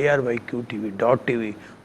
ARYQTV.TV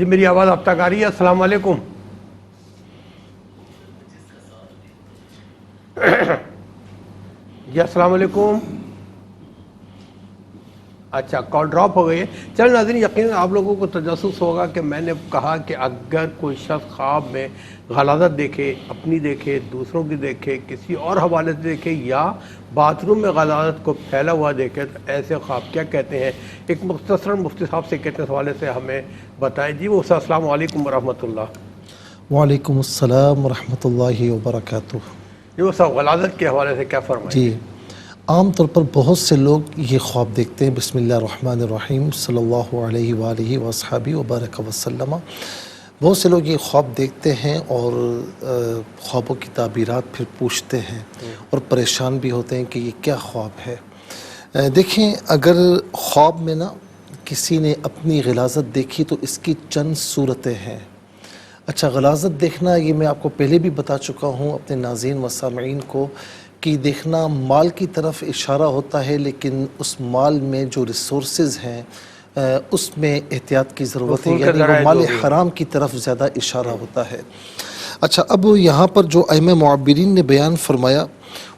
جی میری آواز اب تک آ رہی ہے؟ السلام علیکم. جی السلام علیکم. اچھا کال ڈراپ ہو گئی ہے. چل ناظرین، یقیناً آپ لوگوں کو تجسس ہوگا کہ میں نے کہا کہ اگر کوئی شخص خواب میں غلاظت دیکھے، اپنی دیکھے، دوسروں کی دیکھے، کسی اور حوالے سے دیکھے، یا باتھ روم میں غلاظت کو پھیلا ہوا دیکھے، تو ایسے خواب کیا کہتے ہیں؟ ایک مختصر مفتی صاحب سے کہتے ہیں اس حوالے سے ہمیں بتائیں. جی وہ السلام علیکم ورحمۃ اللہ. وعلیکم السلام ورحمۃ اللہ وبرکاتہ. جی وہ صاحب غلاظت کے حوالے سے کیا فرمائیں گے؟ جی عام طور پر بہت سے لوگ یہ خواب دیکھتے ہیں. بسم اللہ الرحمن الرحیم، صلی اللہ علیہ وآلہ وصحبہ وبارک وسلم. بہت سے لوگ یہ خواب دیکھتے ہیں اور خوابوں کی تعبیرات پھر پوچھتے ہیں اور پریشان بھی ہوتے ہیں کہ یہ کیا خواب ہے. دیکھیں، اگر خواب میں نا کسی نے اپنی غلاظت دیکھی تو اس کی چند صورتیں ہیں. اچھا، غلاظت دیکھنا یہ میں آپ کو پہلے بھی بتا چکا ہوں اپنے ناظرین و سامعین کو کہ دیکھنا مال کی طرف اشارہ ہوتا ہے، لیکن اس مال میں جو ریسورسز ہیں اس میں احتیاط کی ضرورت ہے، یعنی وہ مال حرام کی طرف زیادہ اشارہ ہوتا ہے. اچھا، اب یہاں پر جو ائمہ معبرین نے بیان فرمایا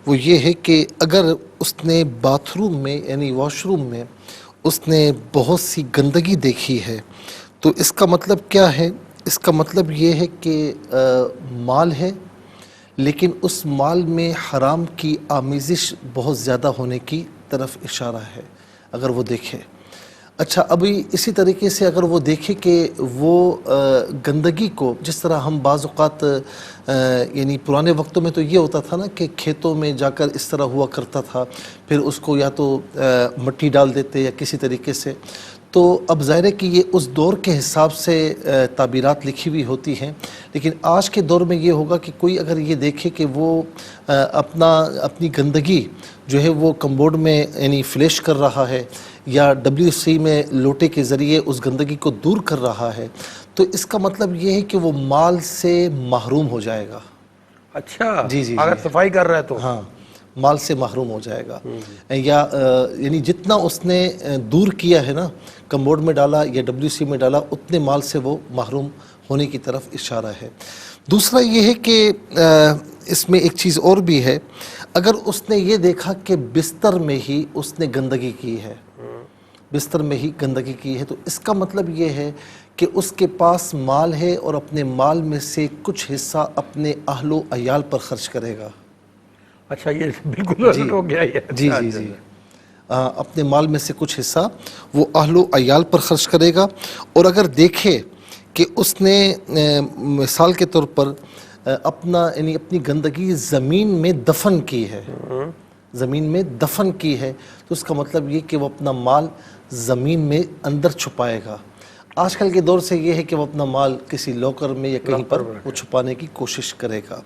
وہ یہ ہے کہ اگر اس نے باتھ روم میں یعنی واش روم میں اس نے بہت سی گندگی دیکھی ہے تو اس کا مطلب کیا ہے؟ اس کا مطلب یہ ہے کہ مال ہے لیکن اس مال میں حرام کی آمیزش بہت زیادہ ہونے کی طرف اشارہ ہے اگر وہ دیکھے. اچھا، ابھی اسی طریقے سے اگر وہ دیکھے کہ وہ گندگی کو، جس طرح ہم بعض اوقات یعنی پرانے وقتوں میں تو یہ ہوتا تھا نا کہ کھیتوں میں جا کر اس طرح ہوا کرتا تھا، پھر اس کو یا تو مٹی ڈال دیتے یا کسی طریقے سے. تو اب ظاہر ہے کہ یہ اس دور کے حساب سے تعبیرات لکھی ہوئی ہوتی ہیں، لیکن آج کے دور میں یہ ہوگا کہ کوئی اگر یہ دیکھے کہ وہ اپنی گندگی جو ہے وہ کمبورڈ میں یعنی فلیش کر رہا ہے یا WC میں لوٹے کے ذریعے اس گندگی کو دور کر رہا ہے، تو اس کا مطلب یہ ہے کہ وہ مال سے محروم ہو جائے گا. اچھا جی جی اگر صفائی کر رہا ہے تو ہاں، مال سے محروم ہو جائے گا. یا یعنی جتنا اس نے دور کیا ہے نا، کمبورڈ میں ڈالا یا WC میں ڈالا، اتنے مال سے وہ محروم ہونے کی طرف اشارہ ہے. دوسرا یہ ہے کہ اس میں ایک چیز اور بھی ہے، اگر اس نے یہ دیکھا کہ بستر میں ہی اس نے گندگی کی ہے، بستر میں ہی گندگی کی ہے، تو اس کا مطلب یہ ہے کہ اس کے پاس مال ہے اور اپنے مال میں سے کچھ حصہ اپنے اہل و عیال پر خرچ کرے گا. اچھا یہ بالکل الٹ ہو گیا یہ. جی جی جی اپنے مال میں سے کچھ حصہ وہ اہل و عیال پر خرچ کرے گا. اور اگر دیکھے کہ اس نے مثال کے طور پر یعنی اپنی گندگی زمین میں دفن کی ہے، زمین میں دفن کی ہے، تو اس کا مطلب یہ کہ وہ اپنا مال زمین میں اندر چھپائے گا. آج کل کے دور سے یہ ہے کہ وہ اپنا مال کسی لاکر میں یا کہیں پر وہ چھپانے کی کوشش کرے گا.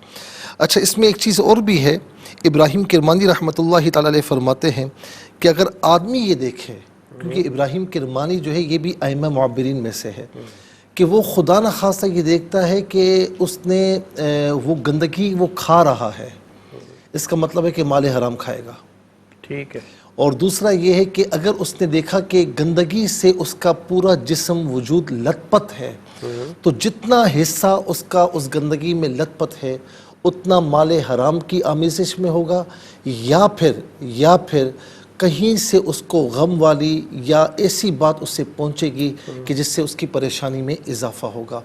اچھا، اس میں ایک چیز اور بھی ہے. ابراہیم کرمانی رحمۃ اللہ تعالی علیہ فرماتے ہیں کہ اگر آدمی یہ دیکھے، کیونکہ ابراہیم کرمانی جو ہے یہ بھی ائمہ معبرین میں سے ہے، کہ وہ خدا نخواستہ یہ دیکھتا ہے کہ اس نے وہ گندگی وہ کھا رہا ہے، اس کا مطلب ہے کہ مال حرام کھائے گا. ٹھیک ہے. اور دوسرا یہ ہے کہ اگر اس نے دیکھا کہ گندگی سے اس کا پورا جسم وجود لت پت ہے، تو جتنا حصہ اس کا اس گندگی میں لت پت ہے اتنا مال حرام کی آمیزش میں ہوگا، یا پھر کہیں سے اس کو غم والی یا ایسی بات اس سے پہنچے گی کہ جس سے اس کی پریشانی میں اضافہ ہوگا.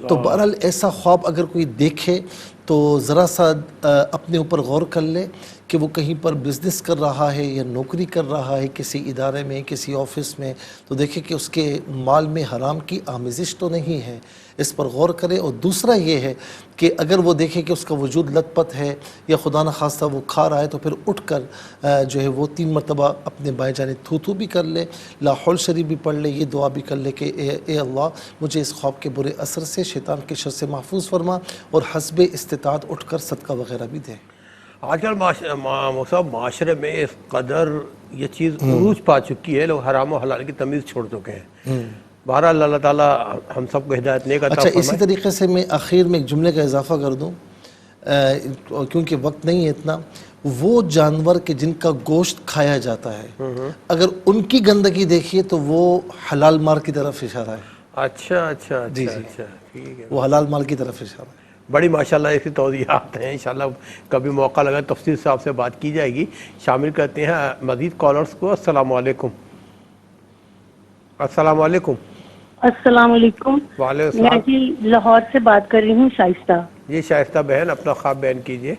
تو بہرحال ایسا خواب اگر کوئی دیکھے تو ذرا سا اپنے اوپر غور کر لے کہ وہ کہیں پر بزنس کر رہا ہے یا نوکری کر رہا ہے کسی ادارے میں، کسی آفس میں، تو دیکھے کہ اس کے مال میں حرام کی آمیزش تو نہیں ہے، اس پر غور کرے. اور دوسرا یہ ہے کہ اگر وہ دیکھے کہ اس کا وجود لت پت ہے یا خدا نخواستہ وہ کھا رہا ہے، تو پھر اٹھ کر جو ہے وہ 3 مرتبہ اپنے بائیں جانب تھو بھی کر لے، لا حول شریف بھی پڑھ لے، یہ دعا بھی کر لے کہ اے اللہ مجھے اس خواب کے برے اثر سے، شیطان کے شر سے محفوظ فرما، اور حسب استطاعت اٹھ کر صدقہ وغیرہ بھی دے. آج کل معاشرے میں اس قدر یہ چیز عروج پا چکی ہے، لوگ حرام و حلال کی تمیز چھوڑ چکے ہیں. بہرحال اللہ تعالیٰ ہم سب کو ہدایت نیک عطا فرمائے. اچھا، اسی طریقے سے میں آخر میں ایک جملے کا اضافہ کر دوں کیونکہ وقت نہیں ہے اتنا. وہ جانور کہ جن کا گوشت کھایا جاتا ہے، اگر ان کی گندگی دیکھیے تو وہ حلال مار کی طرف اشارہ ہے. اچھا اچھا جی اچھا جی، اچھا، ٹھیک ہے، وہ حلال مال کی طرف اشارہ ہے۔ بڑی ماشاءاللہ ایسی توضیحات ہیں، انشاءاللہ کبھی موقع لگا تفصیل سے آپ سے بات کی جائے گی۔ شامل کرتے ہیں مزید کالرز کو۔ السلام علیکم، السلام علیکم۔ السلام علیکم، وعلیکم میں السلام۔ جی لاہور سے بات کر رہی ہوں، شائستہ۔ جی شائستہ بہن، اپنا خواب بیان کیجئے۔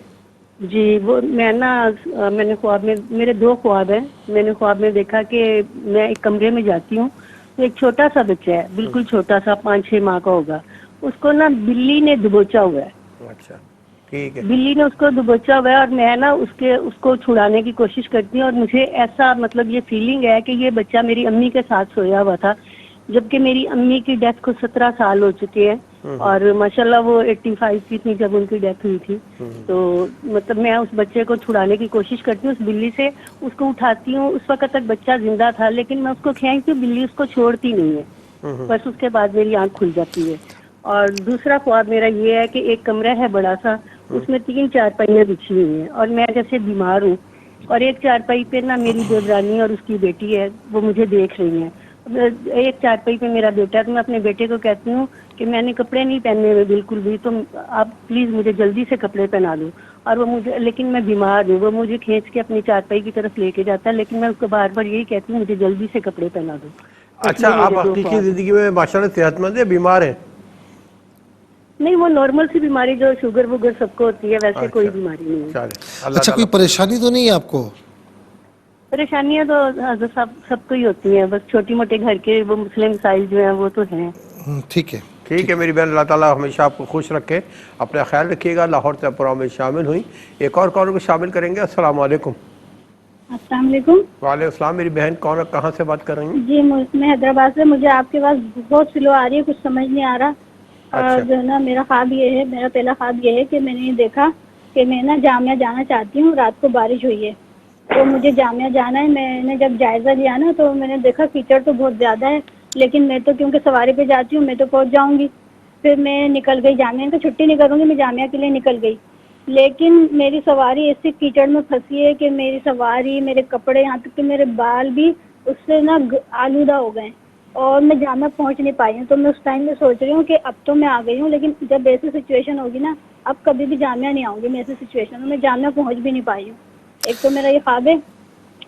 جی وہ میں میں نے خواب میں، میرے دو خواب ہیں۔ میں نے خواب میں دیکھا کہ میں ایک کمرے میں جاتی ہوں تو ایک چھوٹا سا بچہ ہے، بالکل چھوٹا سا، 5-6 ماہ کا ہوگا، اس کو نا بلی نے دبوچا ہوا ہے۔ اچھا ٹھیک ہے۔ بلی نے اس کو دبوچا ہوا ہے اور میں نا اس کو چھڑانے کی کوشش کرتی ہوں، اور مجھے ایسا مطلب یہ فیلنگ ہے کہ یہ بچہ میری امی کے ساتھ سویا ہوا تھا، جبکہ میری امی کی ڈیتھ کو 17 سال ہو چکے ہیں، اور ماشاءاللہ وہ 85 کی تھی جب ان کی ڈیتھ ہوئی تھی۔ تو مطلب میں اس بچے کو چھڑانے کی کوشش کرتی ہوں اس بلی سے، اس کو اٹھاتی ہوں، اس وقت تک بچہ زندہ تھا لیکن میں اس کو کھینچتی ہوں، بلی اس کو چھوڑتی نہیں ہے، بس اس کے بعد میری آنکھ کھل جاتی ہے۔ اور دوسرا خواب میرا یہ ہے کہ ایک کمرہ ہے بڑا سا، اس میں 3 چارپائیاں بچھی ہوئی ہیں اور میں جیسے بیمار ہوں، اور ایک چارپائی پہ نا میری دیورانی اور اس کی بیٹی ہے، وہ مجھے دیکھ رہی ہیں۔ ایک چارپائی پہ میرا بیٹا ہے، تو میں اپنے بیٹے کو کہتی ہوں کہ میں نے کپڑے نہیں پہنے ہوئے بالکل بھی، تو آپ پلیز مجھے جلدی سے کپڑے پہنا دو، اور وہ مجھے، لیکن میں بیمار ہوں، وہ مجھے کھینچ کے اپنی چارپائی کی طرف لے کے جاتا ہے، لیکن میں اس کو بار بار یہی کہتی ہوں مجھے جلدی سے کپڑے پہنا دو۔ اس اچھا لیے آپ میرے 2 حقیقی خواب ہیں۔ زندگی میں ماشاءاللہ صحت مند ہیں، بیمار ہیں؟ نہیں، وہ نارمل سی بیماری جو شوگر وگر سب کو ہوتی ہے، ویسے کوئی اچھا بیماری نہیں ہے۔ چلے، اللہ اچھا کوئی تعالیٰ۔ پریشانی تو نہیں ہے آپ کو؟ پریشانیاں تو حضرت صاحب سب کو ہی ہوتی ہیں، بس چھوٹی موٹے گھر کے وہ مسئلے مسائل جو ہیں وہ تو ہیں۔ ٹھیک ہے ٹھیک ہے میری بہن، اللہ تعالیٰ ہمیشہ آپ کو خوش رکھے، اپنا خیال رکھیے گا۔ لاہور سے پروگرام میں شامل ہوئی، ایک اور کالر کو شامل کریں گے۔ السلام علیکم۔ السلام علیکم۔ وعلیکم السلام میری بہن، کون اور کہاں سے بات کر رہی ہیں؟ جی میں حیدرآباد سے، مجھے آپ کے پاس بہت سلو آ رہی ہے، کچھ سمجھ نہیں آ رہا۔ اچھا جو ہے نا میرا خواب یہ ہے، میرا پہلا خواب یہ ہے کہ میں نے دیکھا کہ میں نا جامعہ جانا چاہتی ہوں، رات کو بارش ہوئی ہے تو مجھے جامعہ جانا ہے۔ میں نے جب جائزہ لیا نا تو میں نے دیکھا کیچڑ تو بہت زیادہ ہے، لیکن میں تو کیونکہ سواری پہ جاتی ہوں میں تو پہنچ جاؤں گی۔ پھر میں نکل گئی جامعہ، تو چھٹی نہیں کروں گی، میں جامعہ کے لیے نکل گئی، لیکن میری سواری ایسی کیچڑ میں پھنسی ہے کہ میری سواری، میرے کپڑے، یہاں تک کہ میرے بال بھی اس سے نا آلودہ ہو گئے، اور میں جامعہ پہنچ نہیں پائی ہوں۔ تو میں اس ٹائم میں سوچ رہی ہوں کہ اب تو میں آ گئی ہوں، لیکن جب ایسی سچویشن ہوگی نا، اب کبھی بھی جامعہ نہیں آؤں گی میں ایسی سچویشن میں، جامعہ پہنچ بھی نہیں پائی ہوں۔ ایک تو میرا یہ خواب ہے،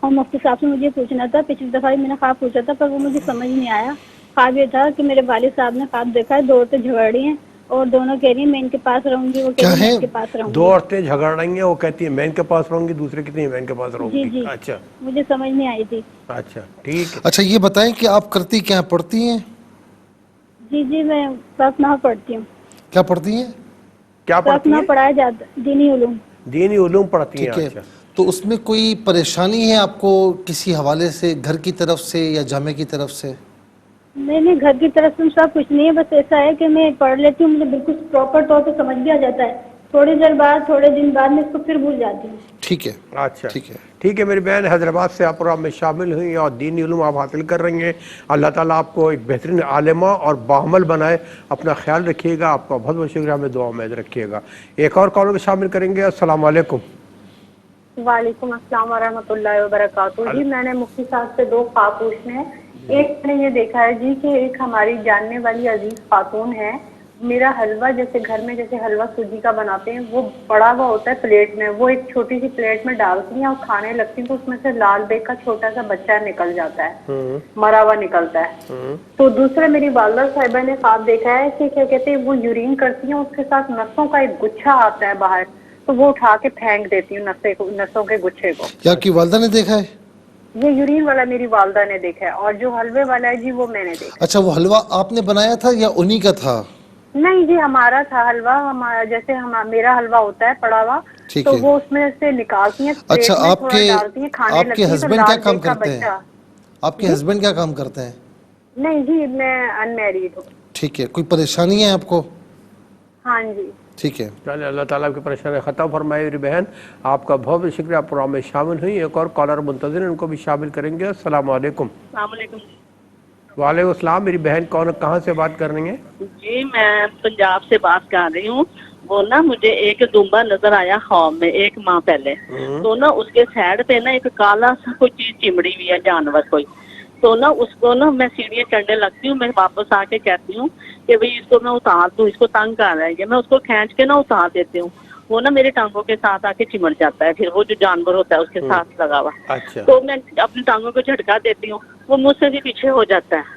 اور مفتی صاحب سے مجھے پوچھنا تھا، پچھلی دفعہ بھی میں نے خواب پوچھا تھا پر وہ مجھے سمجھ نہیں آیا۔ خواب یہ تھا کہ میرے والد صاحب نے خواب دیکھا ہے، 2 عورتیں جھگڑ رہی ہیں اور دونوں کہہ رہی ہیں میں ان کے پاس رہوں گی، وہ کہہ رہی کیا ہیں میں ہے؟ ان کے پاس رہوں 2 گی۔ عورتیں جھگڑ رہی ہیں، وہ کہتی ہیں میں ان کے پاس رہوں گی، دوسرے کہتی ہیں میں ان کے پاس رہوں جی گی۔ جی، اچھا مجھے سمجھ نہیں آئی تھی۔ اچھا ٹھیک ہے۔ اچھا یہ بتائیں کہ آپ کرتی کیا، پڑھتی ہیں؟ جی میں کلاس 9 پڑھتی ہوں، کیا پڑھتی ہیں؟ کیا کلاس پڑھتی 9 ہیں؟ پڑھایا جاتا دینی علوم۔ دینی علوم پڑھتی ہیں، ٹھیک ہے، اچھا۔ تو اس میں کوئی پریشانی ہے آپ کو کسی حوالے سے، گھر کی طرف سے یا جامعہ کی طرف سے؟ نہیں، گھر کی طرف سے سب کچھ نہیں ہے، بس ایسا ہے کہ میں پڑھ لیتی ہوں، مجھے بالکل پراپر طور پہ سمجھ بھی آ جاتا ہے، تھوڑی دیر بعد، تھوڑے دن بعد میں اس کو پھر بھول جاتی ہوں۔ ٹھیک ہے اچھا ٹھیک ہے ٹھیک ہے میری بہن، حیدرآباد سے آپ پروگرام میں شامل ہوئی اور دینی علوم آپ حاصل کر رہی ہیں۔ اللہ تعالیٰ آپ کو ایک بہترین عالمہ اور باعمل بنائے، اپنا خیال رکھیے گا، آپ کا بہت بہت شکریہ، ہمیں دعا میں رکھیے گا۔ ایک اور کالر کو شامل کریں گے۔ السلام علیکم۔ وعلیکم السلام ورحمۃ اللہ وبرکاتہ۔ جی میں نے مفتی صاحب سے 2 خواب پوچھنے ہیں۔ ایک میں نے یہ دیکھا ہے جی کہ ایک ہماری جاننے والی عزیز خاتون ہے، میرا حلوہ جیسے گھر میں جیسے حلوہ سوجی کا بناتے ہیں وہ پڑا ہوا ہوتا ہے پلیٹ میں، وہ ایک چھوٹی سی پلیٹ میں ڈالتی ہیں اور کھانے لگتی ہیں تو اس میں سے لال بیگ کا چھوٹا سا بچہ نکل جاتا ہے، مرا ہوا نکلتا ہے۔ تو دوسرے میری والدہ صاحبہ نے خواب دیکھا ہے کہ کیا کہتے ہیں وہ یورین کرتی ہیں، اس کے ساتھ نسوں کا ایک گچھا آتا ہے باہر، تو وہ اٹھا کے پھینک دیتی ہوں نسوں کے گچھے کو۔ کیا آپ کی والدہ نے دیکھا ہے؟ یہ یورین والا میری والدہ نے دیکھا ہے، اور جو حلوے والا ہے جی وہ میں نے دیکھا اچھا وہ حلوہ آپ نے بنایا تھا یا انہی کا تھا؟ ہے۔ نہیں جی ہمارا تھا حلوہ، ہمارا جیسے میرا حلوہ ہوتا ہے پڑا ہوا، ٹھیک تو ہے۔ وہ اس میں سے نکالتی ہیں، اچھا پلیٹ میں آپ تھوڑا کے ڈالتی ہیں، کھانے آپ کے لگتی ہیں تو ہسبینڈ کیا لال کام بیگ کا کرتے ہیں؟ بچہ۔ آپ کے جی ہسبینڈ کیا کام کرتے ہیں؟ نہیں جی میں ان میریڈ ہوں۔ ٹھیک ہے، کوئی پریشانی ہے آپ کو؟ ہاں جی ٹھیک ہے، چلے، اللہ تعالیٰ کی پریشانی ختم فرمائے میری بہن، آپ کا بہت بہت شکریہ، آپ پروگرام میں شامل ہوئی۔ ایک اور کالر منتظر ہیں، ان کو بھی شامل کریں گے۔ السلام علیکم۔ السلام علیکم۔ وعلیکم السلام میری بہن، کون کہاں سے بات کر رہی ہیں؟ جی میں پنجاب سے بات کر رہی ہوں۔ وہ نا مجھے ایک دمبا نظر آیا خواب میں 1 ماہ پہلے، تو نا اس کے سائڈ پہ نا ایک کالا سا کوئی چیز چمڑی ہوئی ہے، جانور کوئی، تو نا اس کو نا میں سیڑھیاں چڑھنے لگتی ہوں, میں واپس آ کے کہتی ہوں کہ بھئی اس کو میں اتار دوں, اس کو تنگ کر رہا ہے, میں اس کو کھینچ کے نا اتار دیتی ہوں. وہ نا میرے ٹانگوں کے ساتھ آ کے چمٹ جاتا ہے, پھر وہ جو جانور ہوتا ہے اس کے ساتھ لگا ہوا. اچھا تو میں اپنی ٹانگوں کو جھٹکا دیتی ہوں, وہ مجھ سے بھی پیچھے ہو جاتا ہے.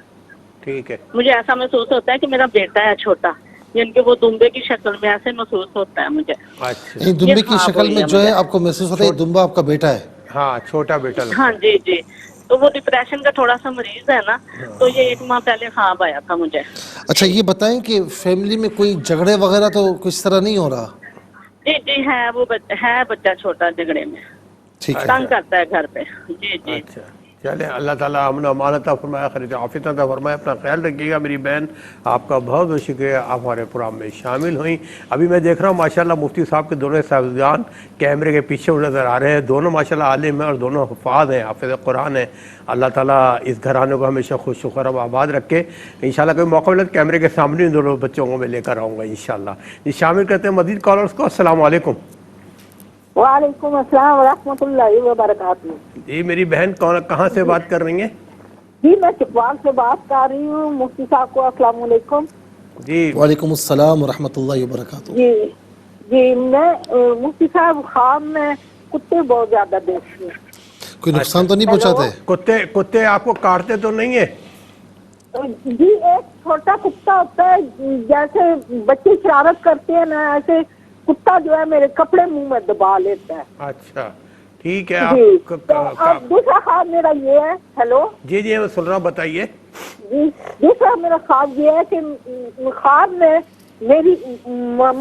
ٹھیک ہے. مجھے ایسا محسوس ہوتا ہے کہ میرا بیٹا ہے چھوٹا, یعنی کہ وہ دمبے کی شکل میں ایسے محسوس ہوتا ہے مجھے. اچھا دمبے کی شکل میں جو ہے آپ کو محسوس ہوتا ہے دمبا آپ کا بیٹا ہے؟ ہاں چھوٹا بیٹا لگتا ہاں جی جی. تو وہ ڈپریشن کا تھوڑا سا مریض ہے نا, تو یہ 1 ماہ پہلے خواب آیا تھا مجھے. اچھا یہ بتائیں کہ فیملی میں کوئی جھگڑے وغیرہ تو کس طرح نہیں ہو رہا؟ جی جی ہے, وہ ہے بچہ چھوٹا جھگڑے میں, ٹھیک ہے. تنگ کرتا ہے گھر پہ. جی جی. اچھا چلیں, اللہ تعالیٰ امن و امان عطا فرمائے, خیر عافیت عطا فرمائے. اپنا خیال رکھیے گا میری بہن, آپ کا بہت بہت شکریہ, آپ ہمارے پروگرام میں شامل ہوئیں. ابھی میں دیکھ رہا ہوں ماشاءاللہ مفتی صاحب کے دونوں صاحبزادان کیمرے کے پیچھے نظر آ رہے ہیں. دونوں ماشاءاللہ عالم ہیں اور دونوں حفاظ ہیں, حافظ قرآن ہیں. اللہ تعالیٰ اس گھرانے کو ہمیشہ خوش و خرم آباد رکھے. انشاءاللہ کوئی موقع ملے تو کیمرے کے سامنے ان دونوں بچوں کو میں لے کر آؤں گا انشاءاللہ. یہ شامل کرتے ہیں مزید کالرز کو. السلام علیکم. وعلیکم السلام ورحمۃ اللہ وبرکاتہ. جی میری بہن کہاں سے بات کر رہی ہیں؟ جی میں چکوال سے بات کر رہی ہوں. مفتی صاحب کو السلام علیکم. جی وعلیکم السلام ورحمۃ اللہ وبرکاتہ. جی جی میں مفتی صاحب خواب میں کتے بہت زیادہ دیکھتی ہوں. کوئی نقصان تو نہیں پہنچاتے؟ کتے آپ کو کاٹتے تو نہیں ہیں؟ جی ایک چھوٹا کتا ہوتا ہے, جیسے بچے شرارت کرتے ہیں نا ایسے کتا جو ہے میرے کپڑے منہ میں دبا لیتا ہے. اچھا ٹھیک ہے. جی تو اب دوسرا خواب میرا یہ ہے. ہیلو جی جی میں سن رہا ہوں, بتائیے. جی دوسرا میرا خواب یہ ہے کہ خواب میں میری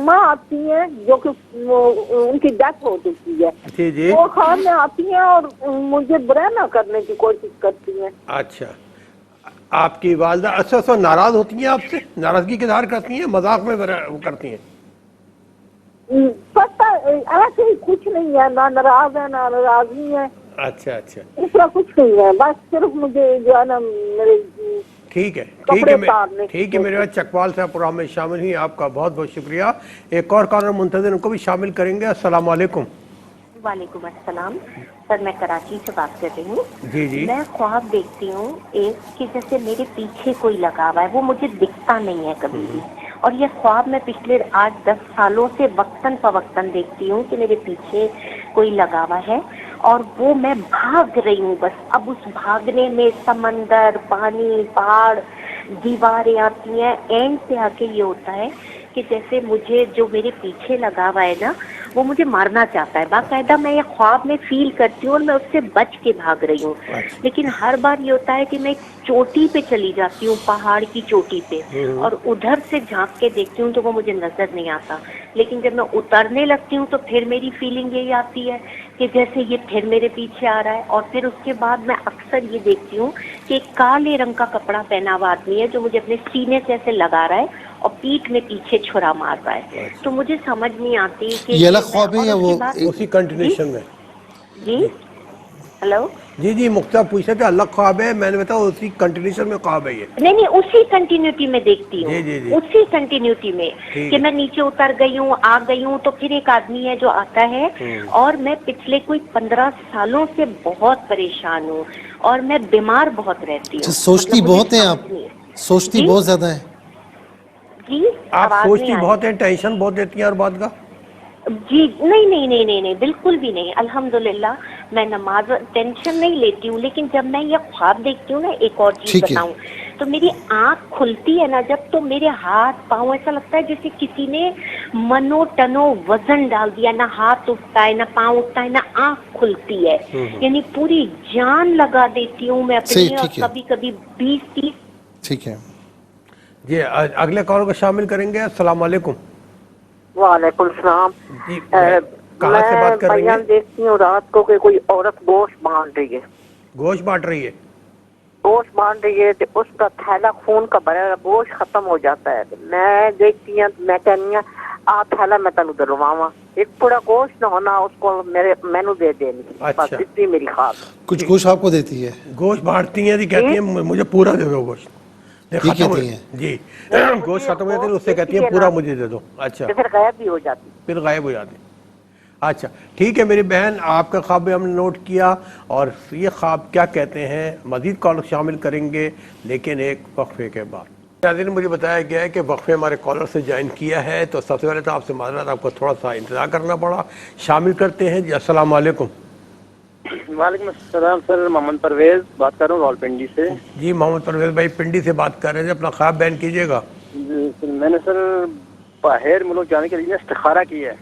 ماں آتی ہیں جو کہ ان کی ڈیتھ ہو چکی ہے. جی جی. وہ خواب میں آتی ہیں اور مجھے برا نہ کرنے کی کوشش کرتی ہیں. اچھا آپ کی والدہ اچھا ناراض ہوتی ہیں آپ سے, ناراضگی کا اظہار کرتی ہیں, مذاق میں کرتی ہیں؟ پتہ ایسے ہی کچھ نہیں ہے, نہ ناراض ہے نہ ناراضی ہے. اچھا اچھا اس طرح کچھ نہیں ہے, بس صرف مجھے جو ہے نا میرے ٹھیک ہے ٹھیک ہے میرے بعد چکوال سے پروگرام میں شامل ہوئی, آپ کا بہت بہت شکریہ. ایک اور کالر منتظر, ان کو بھی شامل کریں گے. السلام علیکم. وعلیکم السلام سر, میں کراچی سے بات کر رہی ہوں. جی جی. میں خواب دیکھتی ہوں ایک کہ جیسے میرے پیچھے کوئی لگا ہوا ہے, وہ مجھے دکھتا نہیں ہے کبھی بھی, اور یہ خواب میں پچھلے 8-10 سالوں سے وقتاً فوقتاً دیکھتی ہوں کہ میرے پیچھے کوئی لگا ہوا ہے اور وہ میں بھاگ رہی ہوں بس. اب اس بھاگنے میں سمندر, پانی, پہاڑ, دیواریں آتی ہیں. اینڈ سے آ کے یہ ہوتا ہے کہ جیسے مجھے جو میرے پیچھے لگا ہوا ہے نا وہ مجھے مارنا چاہتا ہے. باقاعدہ میں یہ خواب میں فیل کرتی ہوں اور میں اس سے بچ کے بھاگ رہی ہوں. لیکن ہر بار یہ ہوتا ہے کہ میں چوٹی پہ چلی جاتی ہوں, پہاڑ کی چوٹی پہ, اور ادھر سے جھانک کے دیکھتی ہوں تو وہ مجھے نظر نہیں آتا. لیکن جب میں اترنے لگتی ہوں تو پھر میری فیلنگ یہی آتی ہے کہ جیسے یہ پھر میرے پیچھے آ رہا ہے. اور پھر اس کے بعد میں اکثر یہ دیکھتی ہوں کہ ایک کالے رنگ کا کپڑا پہنا ہوا آدمی ہے جو مجھے اپنے سینے سے ایسے لگا رہا ہے اور پیٹھ میں پیچھے چھرا مار رہا ہے. تو مجھے سمجھ نہیں آتی کہ یہ الگ خواب ہے یا وہ اسی کنٹینیوشن میں؟ جی ہلو جی جی مختار پوچھ رہے تھے الگ خواب ہے, میں نے بتایا اسی کنٹینیوشن میں خواب ہے یہ؟ نہیں اسی کنٹینیوٹی میں دیکھتی ہوں. اسی کنٹینیوٹی میں کہ میں نیچے اتر گئی ہوں, آ گئی ہوں, تو پھر ایک آدمی ہے جو آتا ہے, اور میں پچھلے کوئی 15 سالوں سے بہت پریشان ہوں اور میں بیمار بہت رہتی ہوں. سوچتی بہت ہیں آپ, سوچتی بہت زیادہ ہیں جی. آپ سوچتی بہت ہیں, ٹینشن بہت دیتی ہیں ہر بات کا؟ جی نہیں بالکل بھی نہیں. الحمدللہ میں نماز ٹینشن نہیں لیتی ہوں, لیکن جب میں یہ خواب دیکھتی ہوں نا, ایک اور چیز بتاؤں, تو میری آنکھ کھلتی ہے نا جب, تو میرے ہاتھ پاؤں ایسا لگتا ہے جیسے کسی نے منو ٹنو وزن ڈال دیا, نہ ہاتھ اٹھتا ہے نہ پاؤں اٹھتا ہے نہ آنکھ کھلتی ہے. یعنی پوری جان لگا دیتی ہوں میں اپنی, اور کبھی کبھی 20-30. ٹھیک ہے جی اگلے کال کو شامل کریں گے. السلام علیکم. وعلیکم السلام. جی کہاں سے بات کر رہی ہیں؟ میں دیکھتی ہوں رات کو کہ کوئی عورت گوشت بانٹ رہی ہے. گوشت بانٹ رہی ہے؟ گوشت بانٹ رہی ہے, اس کا تھیلا خون کا بھرا ہے, گوشت ختم ہو جاتا ہے. میں دیکھتی ہوں, میں کہنی ہوں آ تھیلا میں تینوں دلواواں, ایک پورا گوشت نہ ہونا اس کو مینو دے دینی. بس اتنی میری خواب. کچھ گوشت آپ کو دیتی ہے؟ گوشت بانٹتی ہیں, کہتی ہیں مجھے پورا دے دو گوشت. کہتی ہیں جی گوشت ختم ہو جاتی ہے, اس سے کہتی ہیں پورا مجھے دے دو. اچھا پھر غائب بھی ہو جاتی, پھر غائب ہو جاتی. اچھا ٹھیک ہے میری بہن، آپ کا خواب بھی ہم نے نوٹ کیا، اور یہ خواب کیا کہتے ہیں مزید کال شامل کریں گے لیکن ایک وقفے کے بعد۔ ناظرین مجھے بتایا گیا ہے کہ وقفے ہمارے کالر سے جوائن کیا ہے، تو سب سے پہلے تو آپ سے معذرت، آپ کو تھوڑا سا انتظار کرنا پڑا۔ شامل کرتے ہیں جی، السلام علیکم۔ وعلیکم السلام سر، محمد پرویز بات کر رہا ہوں راولپنڈی سے۔ جی محمد پرویز بھائی پنڈی سے بات کر رہے ہیں، اپنا خواب بیان کیجیے گا۔ میں نے سر باہر ملک جانے کے لیے استخارہ کی ہے،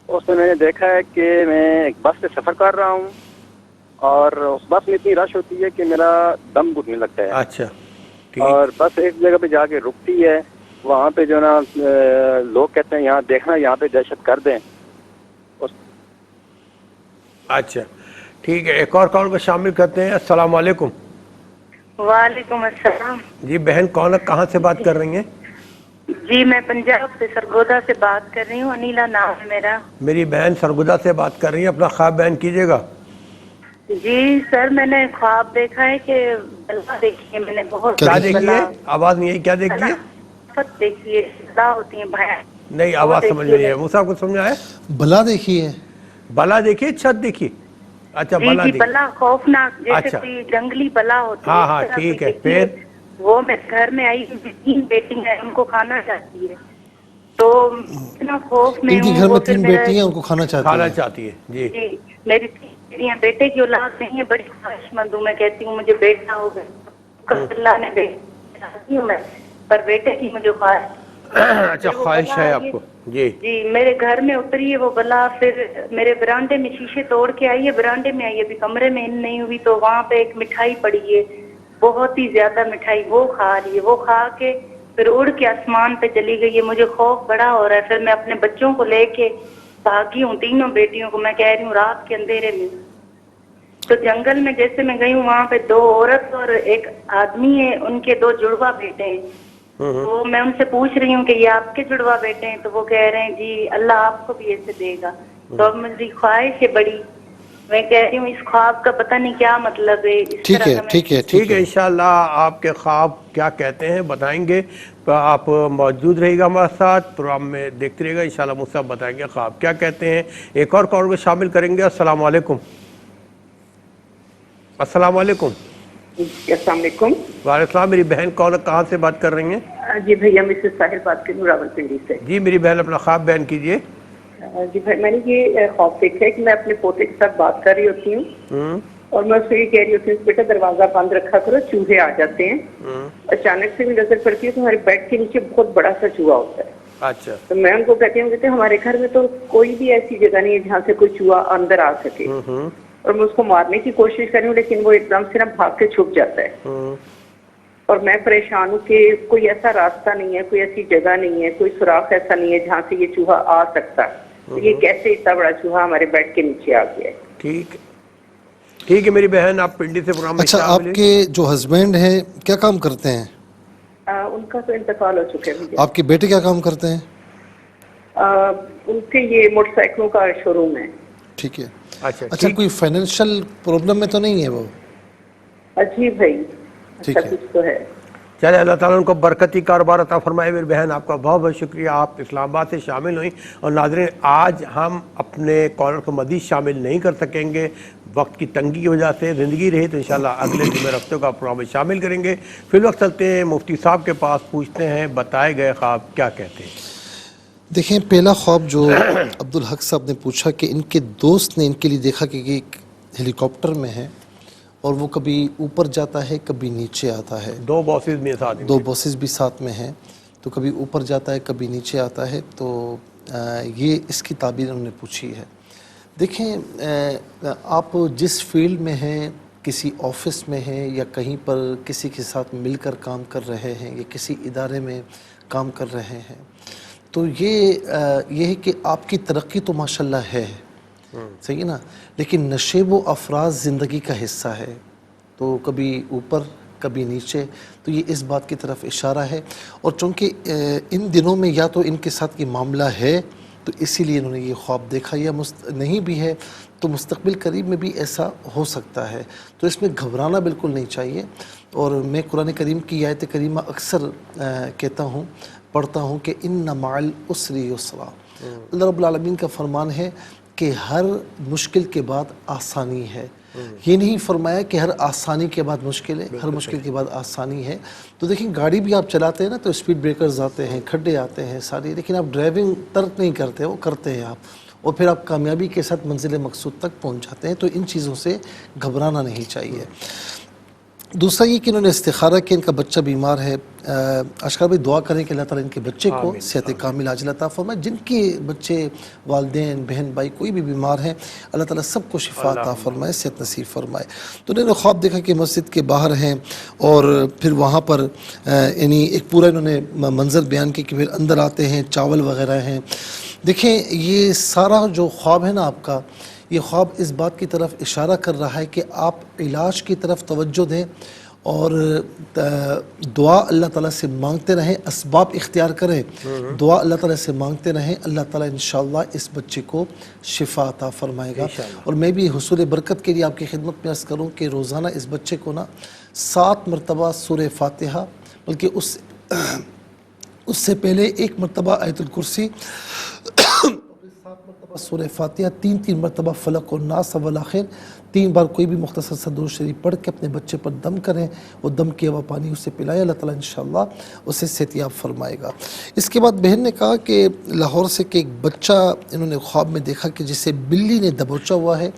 اس میں نے دیکھا ہے کہ میں ایک بس سے سفر کر رہا ہوں اور اس بس میں اتنی رش ہوتی ہے کہ میرا دم گھٹنے لگتا ہے۔ اچھا اور بس ایک جگہ پہ جا کے رکتی ہے، وہاں پہ جو نا لوگ کہتے ہیں یہاں دیکھنا، یہاں پہ دہشت گرد ہیں۔ اچھا ٹھیک ہے، ایک اور کال کو شامل کرتے ہیں۔ السلام علیکم۔ وعلیکم السلام۔ جی بہن کون، کہاں سے بات کر رہی ہیں؟ جی میں پنجاب سے سرگودا سے بات کر رہی ہوں، انیلا نام ہے میرا۔ میری بہن سرگودا سے بات کر رہی ہیں، اپنا خواب بیان کیجیے گا۔ جی سر میں نے خواب دیکھا ہے کہ بلا دیکھی ہے، میں نے بہت کیا دیکھی ہے؟ آواز نہیں آئی، کیا دیکھی ہے؟ دیکھی ہے، بلا ہوتی ہیں بھیا۔ نہیں آواز سمجھ میں نہیں ہے، موسیٰ کو سمجھا ہے؟ بلا دیکھی ہے؟ بلا دیکھی، چھت دیکھی؟ اچھا بلا دیکھی، بلا خوفناک جیسے کوئی جنگلی بلا ہوتی ہے۔ ہاں ٹھیک ہے، پھر وہ میں گھر میں آئی، 3 بیٹی ہیں، ان کو کھانا چاہتی ہے، تو اتنا خوف میں ان کے گھر میں 3 بیٹی ہیں، ان کو کھانا چاہتی ہے۔ جی میری 3 بیٹیاں، بیٹے کی اولاد نہیں ہے، بڑی خواہش مند ہوں، میں کہتی ہوں مجھے بیٹا ہو گیا، اللہ نے بیٹا چاہتی ہوں میں، پر بیٹے کی مجھے خواہش۔ اچھا خواہش ہے آپ کو؟ جی جی میرے گھر میں اتری ہے وہ بلا، پھر میرے برانڈے میں شیشے توڑ کے آئی ہے، برانڈے میں آئی ہے، ابھی کمرے میں نہیں ہوئی، تو وہاں پہ ایک مٹھائی پڑی ہے، بہت ہی زیادہ مٹھائی، وہ کھا رہی ہے، وہ کھا کے پھر اڑ کے آسمان پہ چلی گئی ہے۔ مجھے خوف بڑا ہو رہا ہے، پھر میں اپنے بچوں کو لے کے بھاگی ہوں، 3 بیٹیوں کو، میں کہہ رہی ہوں رات کے اندھیرے میں، تو جنگل میں جیسے میں گئی ہوں، وہاں پہ 2 عورت اور ایک آدمی ہے، ان کے 2 جڑوا بیٹے ہیں، تو میں ان سے پوچھ رہی ہوں کہ یہ آپ کے جڑوا بیٹے ہیں، تو وہ کہہ رہے ہیں جی اللہ آپ کو بھی ایسے دے گا۔ تو اب میری خواہش ہے بڑی، میں کہہ رہی ہوں اس خواب کا پتہ نہیں کیا مطلب ہے۔ ٹھیک ہے انشاءاللہ آپ کے خواب کیا کہتے ہیں بتائیں گے، آپ موجود رہے گا ہمارے ساتھ پروگرام میں، دیکھتے رہے گا، انشاءاللہ مجھ سے بتائیں گے خواب کیا کہتے ہیں۔ ایک اور کال کو شامل کریں گے۔ السلام علیکم۔ السلام علیکم۔ السلام علیکم۔ وعلیکم السلام۔ میری بہن کون، کہاں سے بات کر رہی ہیں؟ جی بھیا میں سے ساحل بات کر رہی ہوں راولپنڈی سے۔ جی میری بہن اپنا خواب بیان کیجیے۔ جی بھائی میں نے یہ خواب دیکھا ہے کہ میں اپنے پوتے کے ساتھ بات کر رہی ہوتی ہوں اور میں اس کو یہ کہہ رہی ہوتی ہوں بیٹا دروازہ بند رکھا کرو، چوہے آ جاتے ہیں۔ اچانک سے بھی نظر پڑتی ہے تو ہمارے بیڈ کے نیچے بہت بڑا سا چوہا ہوتا ہے۔ اچھا تو میں ان کو کہتی ہوں کہتے ہمارے گھر میں تو کوئی بھی ایسی جگہ نہیں ہے جہاں سے کوئی چوہا اندر آ سکے، اور میں اس کو مارنے کی کوشش کر رہی ہوں لیکن وہ ایک دم سے نا بھاگ کے چھپ جاتا ہے، اور میں پریشان ہوں کہ کوئی ایسا راستہ نہیں ہے، کوئی ایسی جگہ نہیں ہے، کوئی سوراخ ایسا نہیں ہے جہاں سے یہ چوہا آ سکتا، یہ کیسے اتنا بڑا چوہا ہمارے بیڈ کے نیچے آ گیا ہے۔ ٹھیک ہے میری بہن، آپ پنڈی سے پروگرام میں اچھا آپ کے جو ہسبینڈ ہیں کیا کام کرتے ہیں؟ ان کا تو انتقال ہو چکا ہے۔ آپ کے بیٹے کیا کام کرتے ہیں؟ ان کے یہ موٹر سائیکلوں کا شو روم ہے۔ ٹھیک ہے۔ اچھا کوئی فائنینشیل پرابلم میں تو نہیں ہے وہ؟ جی بھائی اچھا کچھ تو ہے۔ چلے اللہ تعالیٰ ان کو برکتی کاروبار عطا فرمائے۔ میری بہن آپ کا بہت بہت شکریہ، آپ اسلام آباد سے شامل ہوئیں۔ اور ناظرین آج ہم اپنے کالر کو مزید شامل نہیں کر سکیں گے وقت کی تنگی کی وجہ سے، زندگی رہی تو انشاءاللہ اگلے جمعہ ہفتے کا پروگرام میں شامل کریں گے۔ فی الوقت چلتے ہیں مفتی صاحب کے پاس، پوچھتے ہیں بتائے گئے خواب کیا کہتے ہیں۔ دیکھیں پہلا خواب جو عبدالحق صاحب نے پوچھا کہ ان کے دوست نے ان کے لیے دیکھا کہ ایک ہیلی کاپٹر میں ہے اور وہ کبھی اوپر جاتا ہے کبھی نیچے آتا ہے، 2 باسز بھی ساتھ ہیں، 2 باسز بھی ساتھ میں ہیں، تو کبھی اوپر جاتا ہے کبھی نیچے آتا ہے، تو یہ اس کی تعبیر انہوں نے پوچھی ہے۔ دیکھیں آپ جس فیلڈ میں ہیں، کسی آفس میں ہیں یا کہیں پر کسی کے ساتھ مل کر کام کر رہے ہیں یا کسی ادارے میں کام کر رہے ہیں، تو یہ ہے کہ آپ کی ترقی تو ماشاءاللہ ہے، صحیح ہے نا، لیکن نشیب و افراز زندگی کا حصہ ہے، تو کبھی اوپر کبھی نیچے، تو یہ اس بات کی طرف اشارہ ہے۔ اور چونکہ ان دنوں میں یا تو ان کے ساتھ یہ معاملہ ہے تو اسی لیے انہوں نے یہ خواب دیکھا، یا نہیں بھی ہے تو مستقبل قریب میں بھی ایسا ہو سکتا ہے، تو اس میں گھبرانا بالکل نہیں چاہیے۔ اور میں قرآن کریم کی آیت کریمہ اکثر کہتا ہوں، پڑھتا ہوں کہ ان مع العسر یسرا، اللہ رب العالمین کا فرمان ہے کہ ہر مشکل کے بعد آسانی ہے، یہ نہیں فرمایا کہ ہر آسانی کے بعد مشکل ہے، ہر مشکل کے بعد آسانی ہے۔ تو دیکھیں گاڑی بھی آپ چلاتے ہیں نا تو اسپیڈ بریکرز آتے ہیں، کھڈے آتے ہیں ساری، لیکن آپ ڈرائیونگ ترک نہیں کرتے، وہ کرتے ہیں آپ، اور پھر آپ کامیابی کے ساتھ منزل مقصود تک پہنچ جاتے ہیں۔ تو ان چیزوں سے گھبرانا نہیں چاہیے۔ دوسرا یہ کہ انہوں نے استخارہ کہ ان کا بچہ بیمار ہے، اشکار بھائی دعا کریں کہ اللہ تعالیٰ ان کے بچے کو صحت کامل عاجل عطا فرمائے۔ جن کے بچے، والدین، بہن بھائی کوئی بھی بیمار ہیں، اللہ تعالیٰ سب کو شفا عطا فرمائے، صحت نصیب فرمائے۔ تو انہوں نے خواب دیکھا کہ مسجد کے باہر ہیں اور پھر وہاں پر یعنی ایک پورا انہوں نے منظر بیان کیا کہ پھر اندر آتے ہیں، چاول وغیرہ ہیں۔ دیکھیں یہ سارا جو خواب ہے نا آپ کا، یہ خواب اس بات کی طرف اشارہ کر رہا ہے کہ آپ علاج کی طرف توجہ دیں اور دعا اللہ تعالیٰ سے مانگتے رہیں، اسباب اختیار کریں، دعا اللہ تعالیٰ سے مانگتے رہیں، اللہ تعالیٰ انشاءاللہ اس بچے کو شفا عطا فرمائے گا۔ اور میں بھی حصول برکت کے لیے آپ کی خدمت میں عرض کروں کہ روزانہ اس بچے کو نا 7 مرتبہ سورہ فاتحہ، بلکہ اس سے پہلے 1 مرتبہ آیت الکرسی، 7 مرتبہ سورہ فاتحہ، 3 مرتبہ فلق و ناس والآخر، 3 بار کوئی بھی مختصر سا درود شریف پڑھ کے اپنے بچے پر دم کریں، وہ دم کیا ہوا پانی اسے پلائے، اللہ تعالیٰ انشاءاللہ اسے صحتیاب فرمائے گا۔ اس کے بعد بہن نے کہا کہ لاہور سے کہ ایک بچہ انہوں نے خواب میں دیکھا کہ جسے بلی نے دبوچا ہوا ہے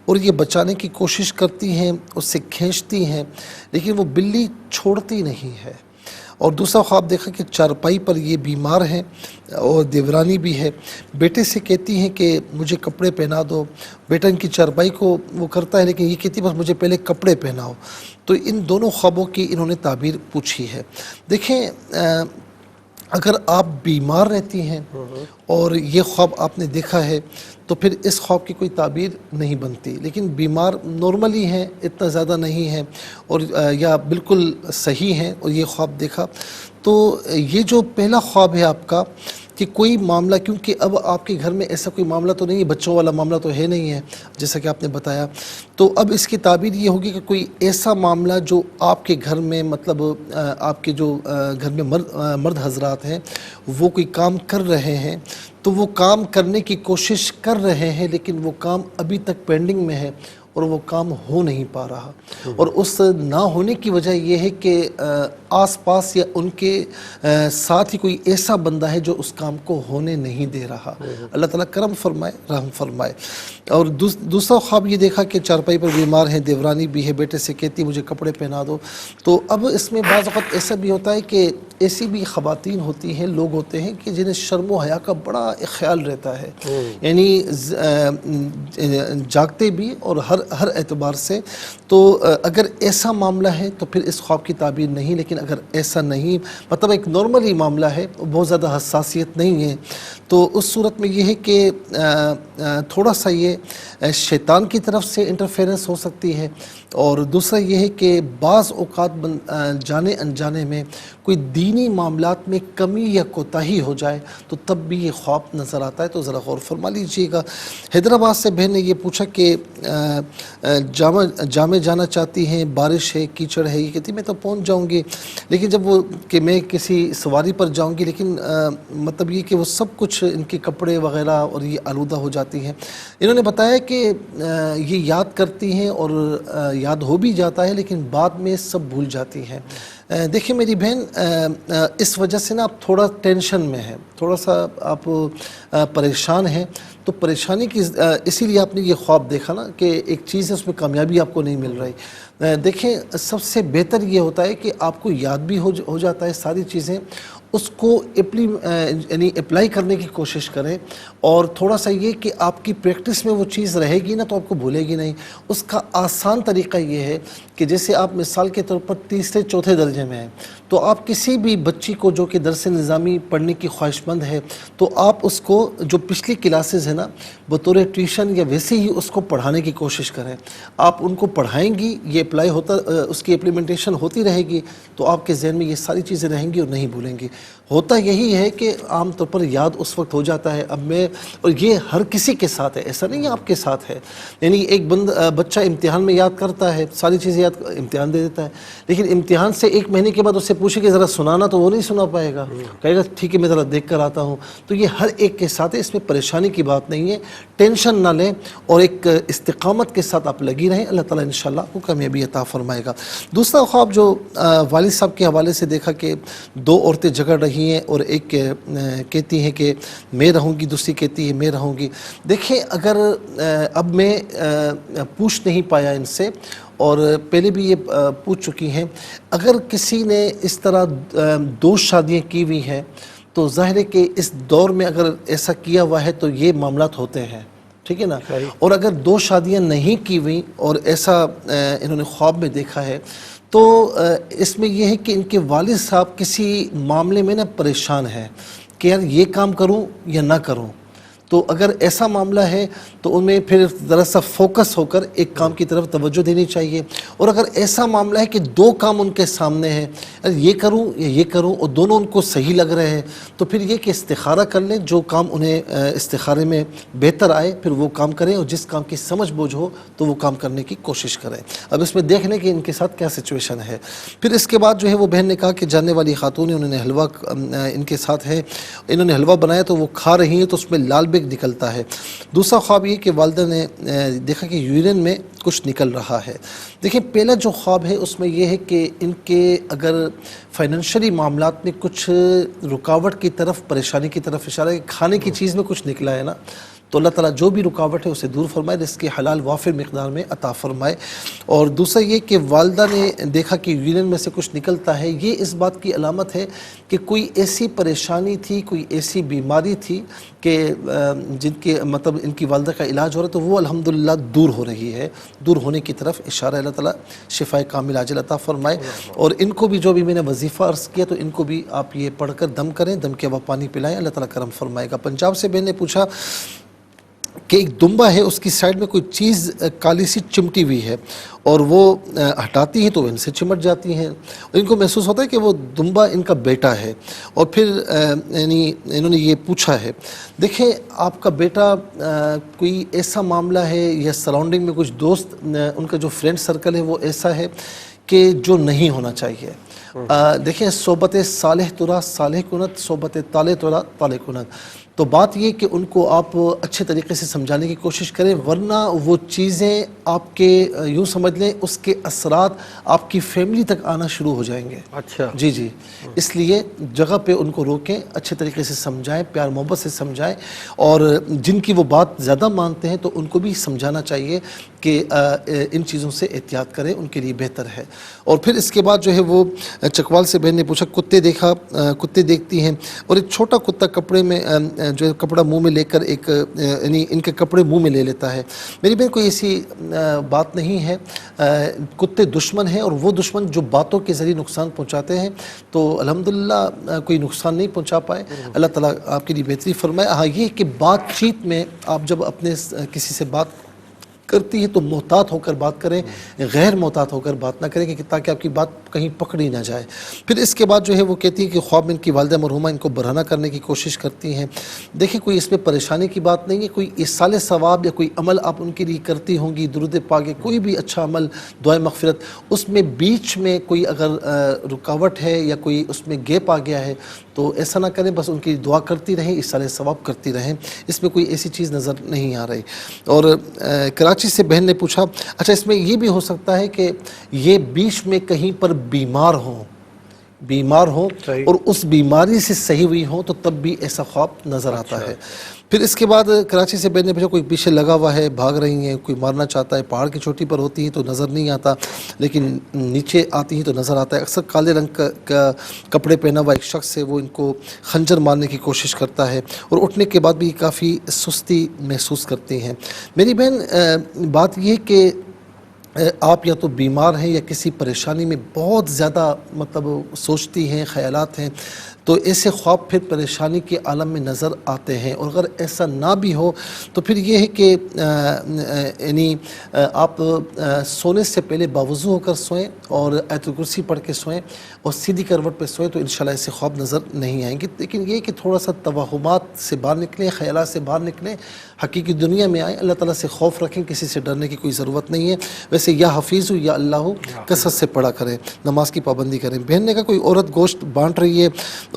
اور یہ بچانے کی کوشش کرتی ہیں، اس سے کھینچتی ہیں، لیکن وہ بلی چھوڑتی نہیں ہے۔ اور دوسرا خواب دیکھا کہ چارپائی پر یہ بیمار ہیں اور دیورانی بھی ہے، بیٹے سے کہتی ہیں کہ مجھے کپڑے پہنا دو، بیٹا ان کی چارپائی کو وہ کرتا ہے لیکن یہ کہتی بس مجھے پہلے کپڑے پہناؤ۔ تو ان دونوں خوابوں کی انہوں نے تعبیر پوچھی ہے۔ دیکھیں اگر آپ بیمار رہتی ہیں اور یہ خواب آپ نے دیکھا ہے تو پھر اس خواب کی کوئی تعبیر نہیں بنتی، لیکن بیمار نارملی ہیں، اتنا زیادہ نہیں ہیں، اور یا بالکل صحیح ہیں اور یہ خواب دیکھا، تو یہ جو پہلا خواب ہے آپ کا کہ کوئی معاملہ، کیونکہ اب آپ کے گھر میں ایسا کوئی معاملہ تو نہیں ہے، بچوں والا معاملہ تو ہے نہیں ہے جیسا کہ آپ نے بتایا، تو اب اس کی تعبیر یہ ہوگی کہ کوئی ایسا معاملہ جو آپ کے گھر میں، مطلب آپ کے جو گھر میں مرد حضرات ہیں وہ کوئی کام کر رہے ہیں، تو وہ کام کرنے کی کوشش کر رہے ہیں لیکن وہ کام ابھی تک پینڈنگ میں ہے اور وہ کام ہو نہیں پا رہا، اور اس نہ ہونے کی وجہ یہ ہے کہ آس پاس یا ان کے ساتھ ہی کوئی ایسا بندہ ہے جو اس کام کو ہونے نہیں دے رہا۔ اللہ تعالیٰ کرم فرمائے، رحم فرمائے۔ اور دوسرا خواب یہ دیکھا کہ چارپائی پر بیمار ہیں، دیورانی بھی ہے، بیٹے سے کہتی مجھے کپڑے پہنا دو۔ تو اب اس میں بعض وقت ایسا بھی ہوتا ہے کہ ایسی بھی خواتین ہوتی ہیں، لوگ ہوتے ہیں کہ جنہیں شرم و حیا کا بڑا خیال رہتا ہے، یعنی جاگتے بھی اور ہر اعتبار سے، تو اگر ایسا معاملہ ہے تو پھر اس خواب کی تعبیر نہیں، لیکن اگر ایسا نہیں، مطلب ایک نارملی معاملہ ہے، بہت زیادہ حساسیت نہیں ہے، تو اس صورت میں یہ ہے کہ تھوڑا سا یہ شیطان کی طرف سے انٹرفیرنس ہو سکتی ہے، اور دوسرا یہ ہے کہ بعض اوقات جانے انجانے میں کوئی دینی معاملات میں کمی یا کوتاہی ہو جائے تو تب بھی یہ خواب نظر آتا ہے، تو ذرا غور فرما لیجئے گا۔ حیدرآباد سے بہن نے یہ پوچھا کہ جامع جانا چاہتی ہیں، بارش ہے، کیچڑ ہے، یہ کہتی میں تو پہنچ جاؤں گی، لیکن جب وہ کہ میں کسی سواری پر جاؤں گی، لیکن مطلب یہ کہ وہ سب کچھ ان کے کپڑے وغیرہ اور یہ آلودہ ہو جاتی ہیں۔ انہوں نے بتایا کہ یہ یاد کرتی ہیں اور یاد ہو بھی جاتا ہے لیکن بعد میں سب بھول جاتی ہیں۔ دیکھیں میری بہن، اس وجہ سے نا آپ تھوڑا ٹینشن میں ہیں، تھوڑا سا آپ پریشان ہیں، تو پریشانی کی اسی لیے آپ نے یہ خواب دیکھا نا کہ ایک چیز ہے اس میں کامیابی آپ کو نہیں مل رہی۔ دیکھیں سب سے بہتر یہ ہوتا ہے کہ آپ کو یاد بھی ہو جاتا ہے ساری چیزیں، اس کو یعنی اپلائی کرنے کی کوشش کریں، اور تھوڑا سا یہ کہ آپ کی پریکٹس میں وہ چیز رہے گی نا تو آپ کو بھولے گی نہیں۔ اس کا آسان طریقہ یہ ہے کہ جیسے آپ مثال کے طور پر 3 4 درجے میں ہیں، تو آپ کسی بھی بچی کو جو کہ درس نظامی پڑھنے کی خواہش مند ہے، تو آپ اس کو جو پچھلی کلاسز ہیں نا بطور ٹیوشن یا ویسے ہی اس کو پڑھانے کی کوشش کریں۔ آپ ان کو پڑھائیں گی، یہ اپلائی ہوتا، اس کی امپلیمنٹیشن ہوتی رہے گی، تو آپ کے ذہن میں یہ ساری چیزیں رہیں گی اور نہیں بھولیں گی۔ ہوتا یہی ہے کہ عام طور پر یاد اس وقت ہو جاتا ہے اب میں، اور یہ ہر کسی کے ساتھ ہے، ایسا نہیں ہے آپ کے ساتھ ہے. یعنی ایک بچہ امتحان میں یاد کرتا ہے ساری چیزیں، یاد امتحان دے دیتا ہے، لیکن امتحان سے 1 مہینے کے بعد اس سے پوچھے کہ ذرا سنانا، تو وہ نہیں سنا پائے گا، کہے گا ٹھیک ہے میں ذرا دیکھ کر آتا ہوں. تو یہ ہر ایک کے ساتھ ہے، اس میں پریشانی کی بات نہیں ہے. ٹینشن نہ لیں اور ایک استقامت کے ساتھ آپ لگی رہیں، اللہ تعالیٰ انشاءاللہ آپ کو کامیابی عطا فرمائے گا. دوسرا خواب جو والد صاحب کے حوالے سے دیکھا کہ 2 عورتیں جھگڑ رہی ہیں اور ایک کہتی ہیں کہ میں رہوں گی، دوسری کہتی ہے میں رہوں گی. دیکھیں اگر اب میں پوچھ نہیں پایا ان سے، اور پہلے بھی یہ پوچھ چکی ہیں، اگر کسی نے اس طرح 2 شادیاں کی ہوئی ہیں تو ظاہر ہے کہ اس دور میں اگر ایسا کیا ہوا ہے تو یہ معاملات ہوتے ہیں، ٹھیک ہے نا. اور اگر 2 شادیاں نہیں کی ہوئی اور ایسا انہوں نے خواب میں دیکھا ہے تو اس میں یہ ہے کہ ان کے والد صاحب کسی معاملے میں پریشان ہیں کہ یار یہ کام کروں یا نہ کروں. تو اگر ایسا معاملہ ہے تو ان میں پھر ذرا سا فوکس ہو کر ایک کام کی طرف توجہ دینی چاہیے. اور اگر ایسا معاملہ ہے کہ 2 کام ان کے سامنے ہیں، یہ کروں یا یہ کروں، اور دونوں ان کو صحیح لگ رہے ہیں، تو پھر یہ کہ استخارہ کر لیں، جو کام انہیں استخارے میں بہتر آئے پھر وہ کام کریں، اور جس کام کی سمجھ بوجھ ہو تو وہ کام کرنے کی کوشش کریں. اب اس میں دیکھ لیں کہ ان کے ساتھ کیا سچویشن ہے. پھر اس کے بعد جو ہے وہ بہن نے کہا کہ جاننے والی خاتون ہے، انہوں نے حلوہ ان کے ساتھ ہے، انہوں نے حلوہ بنایا تو وہ کھا رہی ہیں تو اس میں لال نکلتا ہے. دوسرا خواب یہ کہ والدہ نے دیکھا کہ یورین میں کچھ نکل رہا ہے. دیکھیں پہلا جو خواب ہے اس میں یہ ہے کہ ان کے اگر فائنینشلی معاملات میں کچھ رکاوٹ کی طرف، پریشانی کی طرف اشارہ ہے، کھانے کی چیز میں کچھ نکلا ہے نا، تو اللہ تعالیٰ جو بھی رکاوٹ ہے اسے دور فرمائے، رزق حلال وافر مقدار میں عطا فرمائے. اور دوسرا یہ کہ والدہ نے دیکھا کہ یورین میں سے کچھ نکلتا ہے، یہ اس بات کی علامت ہے کہ کوئی ایسی پریشانی تھی، کوئی ایسی بیماری تھی کہ جن کے مطلب ان کی والدہ کا علاج ہو رہا ہے، تو وہ الحمدللہ دور ہو رہی ہے، دور ہونے کی طرف اشارہ. اللہ تعالیٰ شفا کامل عاجل عطا فرمائے. اور ان کو بھی جو بھی میں نے وظیفہ عرض کیا تو ان کو بھی آپ یہ پڑھ کر دم کریں، دم کے بعد پانی پلائیں، اللہ تعالیٰ کرم فرمائے گا. پنجاب سے بہن نے پوچھا کہ ایک دمبا ہے، اس کی سائڈ میں کوئی چیز کالی سی چمٹی ہوئی ہے اور وہ ہٹاتی ہیں تو ان سے چمٹ جاتی ہیں، اور ان کو محسوس ہوتا ہے کہ وہ دمبا ان کا بیٹا ہے. اور پھر یعنی انہوں نے یہ پوچھا ہے. دیکھیں آپ کا بیٹا کوئی ایسا معاملہ ہے یا سراؤنڈنگ میں کچھ دوست، ان کا جو فرینڈ سرکل ہے وہ ایسا ہے کہ جو نہیں ہونا چاہیے. دیکھیں صحبت صالح ترا صالح کنت، صحبت طالح ترا طالح کنت. تو بات یہ کہ ان کو آپ اچھے طریقے سے سمجھانے کی کوشش کریں، ورنہ وہ چیزیں آپ کے یوں سمجھ لیں اس کے اثرات آپ کی فیملی تک آنا شروع ہو جائیں گے. اچھا جی اس لیے جگہ پہ ان کو روکیں، اچھے طریقے سے سمجھائیں، پیار محبت سے سمجھائیں، اور جن کی وہ بات زیادہ مانتے ہیں تو ان کو بھی سمجھانا چاہیے کہ ان چیزوں سے احتیاط کریں، ان کے لیے بہتر ہے. اور پھر اس کے بعد جو ہے وہ چکوال سے بہن نے پوچھا کتے دیکھتی ہیں اور ایک چھوٹا کتا کپڑے میں جو ہے کپڑا منہ میں لے کر ایک یعنی ان کے کپڑے منہ میں لے لیتا ہے. میری بہن کوئی ایسی بات نہیں ہے، کتے دشمن ہیں اور وہ دشمن جو باتوں کے ذریعے نقصان پہنچاتے ہیں تو الحمدللہ کوئی نقصان نہیں پہنچا پائے. اللہ تعالیٰ آپ کے لیے بہتری فرمائے. ہاں یہ کہ بات چیت میں آپ جب اپنے کسی سے بات کرتی ہے تو محتاط ہو کر بات کریں، غیر محتاط ہو کر بات نہ کریں کہ تاکہ آپ کی بات کہیں پکڑی نہ جائے. پھر اس کے بعد جو ہے وہ کہتی ہے کہ خواب میں ان کی والدہ مرحومہ ان کو برہنہ کرنے کی کوشش کرتی ہیں. دیکھیں کوئی اس میں پریشانی کی بات نہیں ہے، کوئی ایصال ثواب یا کوئی عمل آپ ان کے لیے کرتی ہوں گی، درود پاک کوئی بھی اچھا عمل، دعائے مغفرت، اس میں بیچ میں کوئی اگر رکاوٹ ہے یا کوئی اس میں گیپ آ گیا ہے تو ایسا نہ کریں، بس ان کی دعا کرتی رہیں، ایصال ثواب کرتی رہیں، اس میں کوئی ایسی چیز نظر نہیں آ رہی. اور کراچی سے بہن نے پوچھا اچھا اس میں یہ بھی ہو سکتا ہے کہ یہ بیچ میں کہیں پر بیمار ہوں اور اس بیماری سے صحیح ہوئی ہوں تو تب بھی ایسا خواب نظر آتا ہے. پھر اس کے بعد کراچی سے بہن نے پوچھا کوئی پیچھے لگا ہوا ہے، بھاگ رہی ہیں، کوئی مارنا چاہتا ہے، پہاڑ کی چوٹی پر ہوتی ہیں تو نظر نہیں آتا لیکن نیچے آتی ہیں تو نظر آتا ہے. اکثر کالے رنگ کا کپڑے پہنا ہوا ایک شخص ہے، وہ ان کو خنجر مارنے کی کوشش کرتا ہے اور اٹھنے کے بعد بھی کافی سستی محسوس کرتی ہیں. میری بہن بات یہ کہ آپ یا تو بیمار ہیں یا کسی پریشانی میں بہت زیادہ مطلب سوچتی ہیں، خیالات ہیں، تو ایسے خواب پھر پریشانی کے عالم میں نظر آتے ہیں۔ اور اگر ایسا نہ بھی ہو تو پھر یہ ہے کہ یعنی آپ سونے سے پہلے باوضو ہو کر سوئیں اور آیت الکرسی پڑھ کے سوئیں اور سیدھی کروٹ پہ سوئیں تو انشاءاللہ ایسے خواب نظر نہیں آئیں گے۔ لیکن یہ کہ تھوڑا سا توہمات سے باہر نکلیں، خیالات سے باہر نکلیں، حقیقی دنیا میں آئیں، اللہ تعالیٰ سے خوف رکھیں، کسی سے ڈرنے کی کوئی ضرورت نہیں ہے۔ ویسے یا حفیظ یا اللہ کثرت سے پڑھا کریں، نماز کی پابندی کریں۔ بہن نے کہا کوئی عورت گوشت بانٹ رہی ہے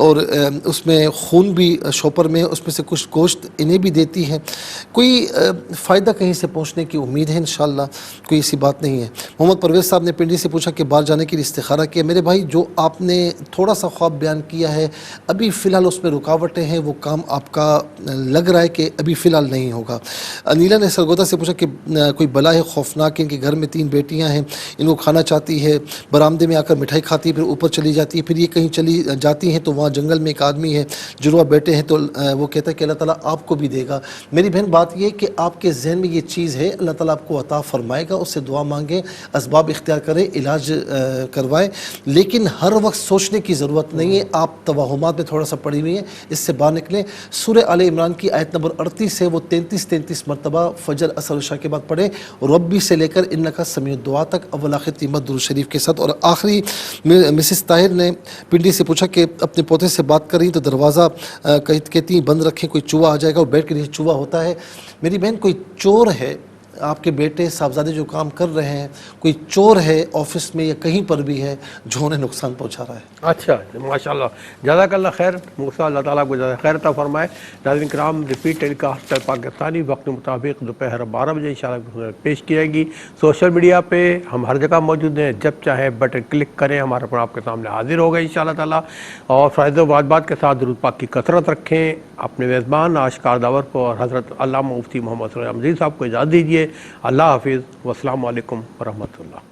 اور اس میں خون بھی شوپر میں، اس میں سے کچھ گوشت انہیں بھی دیتی ہے، کوئی فائدہ کہیں سے پہنچنے کی امید ہے انشاءاللہ، کوئی ایسی بات نہیں ہے۔ محمد پرویز صاحب نے پنڈی سے پوچھا کہ باہر جانے کے لیے استخارہ کیا۔ میرے بھائی جو آپ نے تھوڑا سا خواب بیان کیا ہے ابھی فی الحال اس میں رکاوٹیں ہیں، وہ کام آپ کا لگ رہا ہے کہ ابھی فی الحال نہیں ہوگا۔ نیلا نے سرگودا سے پوچھا کہ کوئی بلا ہے خوفناک، ان کے گھر میں 3 بیٹیاں ہیں، ان کو کھانا چاہتی ہے، برآمدے میں آ کر مٹھائی کھاتی ہے، پھر اوپر چلی جاتی ہے، پھر یہ کہیں چلی جاتی ہیں تو وہاں جنگل میں ایک آدمی ہے جڑوا بیٹے ہیں تو وہ کہتا ہے کہ اللہ تعالیٰ آپ کو بھی دے گا۔ میری بہن بات یہ کہ آپ کے ذہن میں یہ چیز ہے، اللہ تعالیٰ آپ کو عطا فرمائے گا، اس سے دعا مانگیں، اسباب اختیار کریں، علاج کروائیں، لیکن ہر وقت سوچنے کی ضرورت نہیں ہے۔ آپ توہمات میں تھوڑا سا پڑی ہوئی ہیں، اس سے باہر نکلیں۔ سورہ آل عمران کی آیت نمبر 38 سے وہ 33 مرتبہ فجر عصر عشاء کے بعد پڑھیں، ربی سے لے کر انکا سمیع الدعا تک اول آخر تیمت درود شریف کے ساتھ۔ اور آخری مسز طاہر نے پنڈی سے پوچھا کہ اپنے پوتے سے بات کر رہی تو دروازہ کہتی ہیں بند رکھیں، کوئی چوہا آ جائے گا، اور بیٹھ کے نیچے چوہا ہوتا ہے۔ میری بہن کوئی چور ہے، آپ کے بیٹے صاحبزادے جو کام کر رہے ہیں، کوئی چور ہے آفس میں یا کہیں پر بھی ہے جو انہیں نقصان پہنچا رہا ہے۔ اچھا ماشاءاللہ، جزاک اللہ خیر موسیٰ، اللہ تعالیٰ کو جزاک خیر عطا فرمائے۔ ناظرین کرام، ریپیٹ ٹیلی کاسٹ پاکستانی وقت مطابق دوپہر 12 بجے انشاءاللہ پیش کی جائے گی۔ سوشل میڈیا پہ ہم ہر جگہ موجود ہیں، جب چاہے بٹن کلک کریں، ہمارا پروگرام آپ کے سامنے حاضر ہوگا انشاءاللہ تعالیٰ۔ اور فرائض و واجبات کے ساتھ درود پاک کی کثرت رکھیں۔ اپنے میزبان آشکار داور کو اور حضرت علامہ مفتی محمد صلی اللہ علیہ وسلم صاحب کو اجازت دیجیے۔ اللہ حافظ، والسلام علیکم ورحمۃ اللہ۔